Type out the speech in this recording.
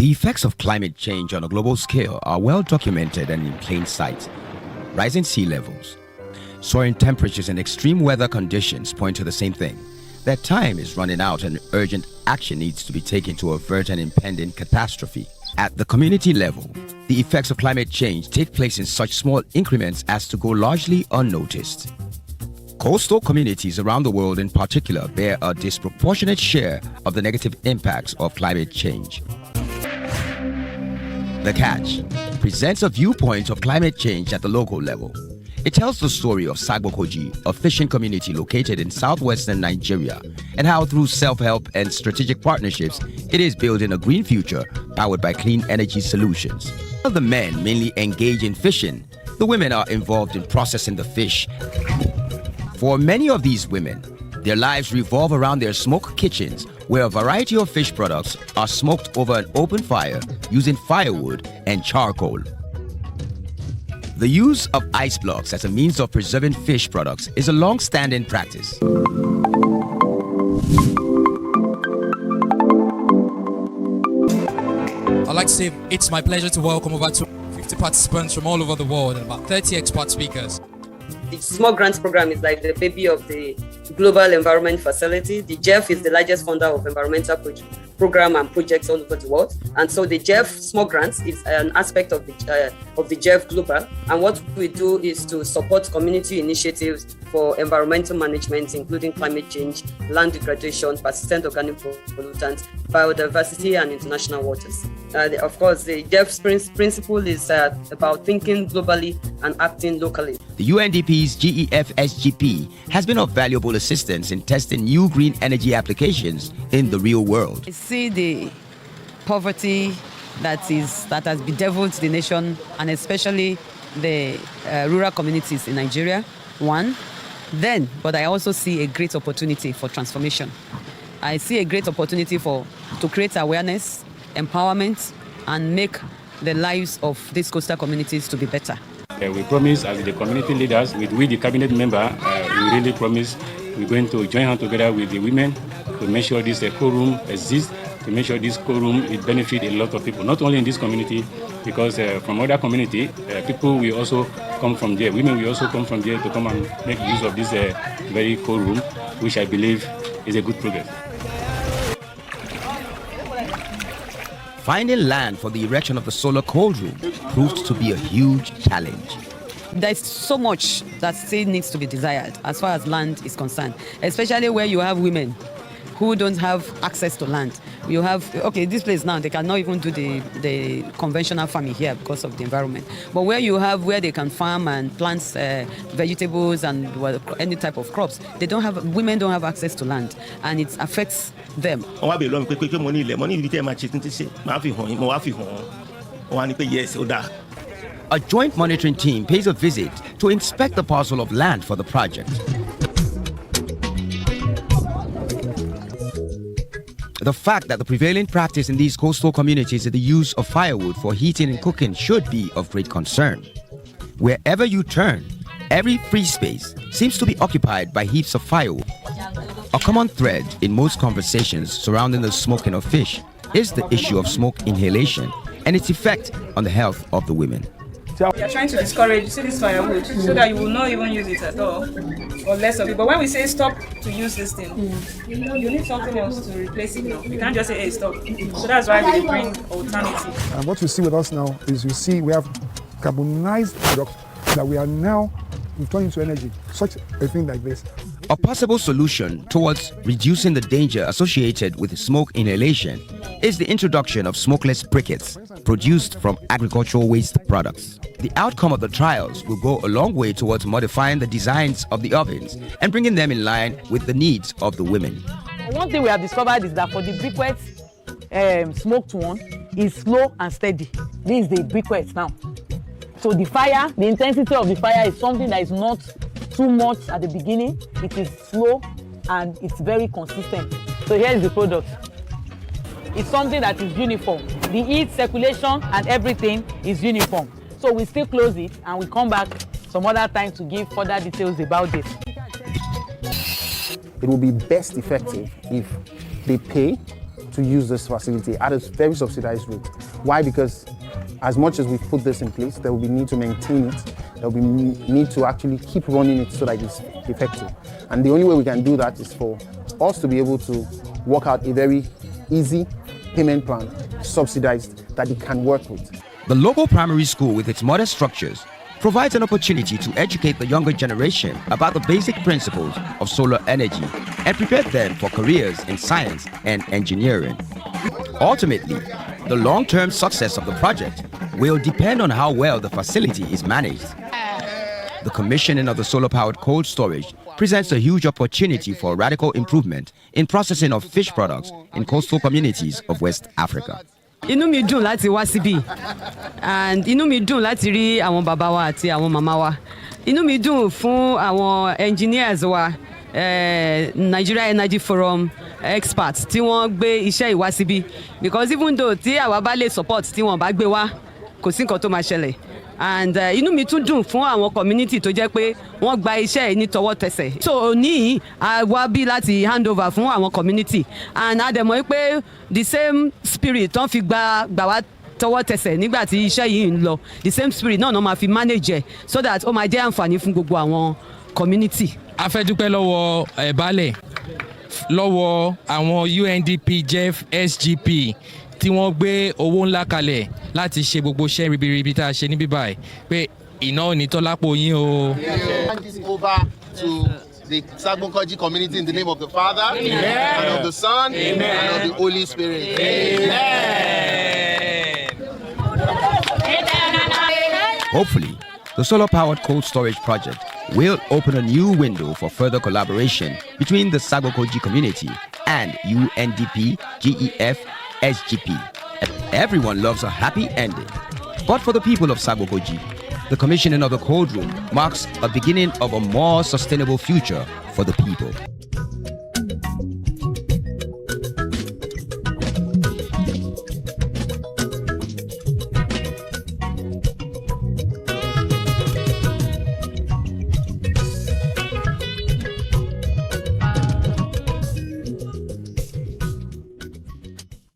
The effects of climate change on a global scale are well documented and in plain sight. Rising sea levels, soaring temperatures and extreme weather conditions point to the same thing. That time is running out and urgent action needs to be taken to avert an impending catastrophe. At the community level, the effects of climate change take place in such small increments as to go largely unnoticed. Coastal communities around the world in particular bear a disproportionate share of the negative impacts of climate change. The Catch presents a viewpoint of climate change at the local level. It tells the story of Sagbokoji, a fishing community located in southwestern Nigeria, and how through self-help and strategic partnerships, it is building a green future powered by clean energy solutions. While the men mainly engage in fishing, the women are involved in processing the fish. For many of these women, their lives revolve around their smoke kitchens, where a variety of fish products are smoked over an open fire using firewood and charcoal. The use of ice blocks as a means of preserving fish products is a long-standing practice. I'd like to say it's my pleasure to welcome over 50 participants from all over the world and about 30 expert speakers. The Small Grants Program is like the baby of the Global Environment Facility. The GEF is the largest funder of environmental program and projects all over the world. And so the GEF Small Grants is an aspect of the GEF Global. And what we do is to support community initiatives for environmental management, including climate change, land degradation, persistent organic pollutants, biodiversity, and international waters. Of course, the GEF's principle is about thinking globally and acting locally. The UNDP's GEF-SGP has been of valuable assistance in testing new green energy applications in the real world. I see the poverty that has bedeviled the nation, and especially the rural communities in Nigeria, but I also see a great opportunity for transformation. I see a great opportunity to create awareness, empowerment, and make the lives of these coastal communities to be better. We promise as the community leaders, with the cabinet member, we really promise we're going to join hands together with the women to make sure this co-room exists, to make sure this co-room it benefits a lot of people, not only in this community, because from other community, people will also come from there. Women will also come from there to come and make use of this very co-room, which I believe is a good progress. Finding land for the erection of the solar cold room proved to be a huge challenge. There's so much that still needs to be desired as far as land is concerned, especially where you have women who don't have access to land. You have, this place now, they cannot even do the conventional farming here because of the environment. But where they can farm and plant vegetables and any type of crops, women don't have access to land, and it affects them. A joint monitoring team pays a visit to inspect the parcel of land for the project. The fact that the prevailing practice in these coastal communities is the use of firewood for heating and cooking should be of great concern. Wherever you turn, every free space seems to be occupied by heaps of firewood. A common thread in most conversations surrounding the smoking of fish is the issue of smoke inhalation and its effect on the health of the women. We are trying to discourage this firewood so that you will not even use it at all, or less of it. But when we say stop to use this thing, you need something else to replace it now. You can't just say, hey, stop. So that's why we bring alternative. And what you see with us now is we have carbonized products that we are now turning into energy. Such a thing like this. A possible solution towards reducing the danger associated with smoke inhalation is the introduction of smokeless briquettes produced from agricultural waste products. The outcome of the trials will go a long way towards modifying the designs of the ovens and bringing them in line with the needs of the women. One thing we have discovered is that for the briquettes, smoked one is slow and steady. This is the briquettes now. So the intensity of the fire is something that is not too much at the beginning. It is slow and it's very consistent. So here is the product. It's something that is uniform. The heat circulation and everything is uniform. So we still close it and we come back some other time to give further details about this. It will be best effective if they pay to use this facility at a very subsidized rate. Why? Because as much as we've put this in place, there will be need to maintain it. There will be need to actually keep running it so that it's effective. And the only way we can do that is for us to be able to work out a very easy payment plan, subsidized, that it can work with. The local primary school, with its modest structures, provides an opportunity to educate the younger generation about the basic principles of solar energy and prepare them for careers in science and engineering. Ultimately, the long-term success of the project will depend on how well the facility is managed. The commissioning of the solar-powered cold storage presents a huge opportunity for radical improvement in processing of fish products in coastal communities of West Africa. Inú mi dùn láti wá síbí, and inú mi dùn láti rí àwọn bàbá wa àti àwọn màmá wa. Inú mi dùn fún àwọn engineers wa, Nigeria Energy Forum experts tí wọ́n gbé iṣẹ́ ìwá síbí, because even though tí àwa bá lè support tí wọ́n bá gbé wá, kò sí nǹkan tó máa ṣẹlẹ̀. And inú mi tún dùn fún àwọn community tó jẹ́ pé wọ́n gba iṣẹ́ yìí ní tọwọ́ tẹsẹ̀. So ní a wá bí láti hand over fún àwọn community, and a dẹ̀ mọ̀ pé the same spirit tán fi gbà wá tọwọ́ tẹsẹ̀ nígbà tí iṣẹ́ yìí ń lọ, the same spirit náà máa fi manage ẹ̀ so that ó máa jẹ́ àǹfààní fún gbogbo àwọn community. A fẹ́ dúpẹ́ lọ́wọ́ baálẹ̀, lọ́wọ́ àwọn UNDP Jeff SGP tí wọ́n gbé owó ńlá kalẹ̀ láti ṣe gbogbo iṣẹ́ ribiribi tá a ṣe ní bíbáyìí, pé iná ò ní tán lápò yín o. Hand this over to the Sagbokoji community in the name of the Father, Amen, and of the Son, Amen, and of the Holy Spirit. Amen. Hopefully, the solar-powered cold storage project will open a new window for further collaboration between the Sagbokoji community and UNDP GEF SGP. Everyone loves a happy ending. But for the people of Sagbokoji, the commissioning of the cold room marks a beginning of a more sustainable future for the people.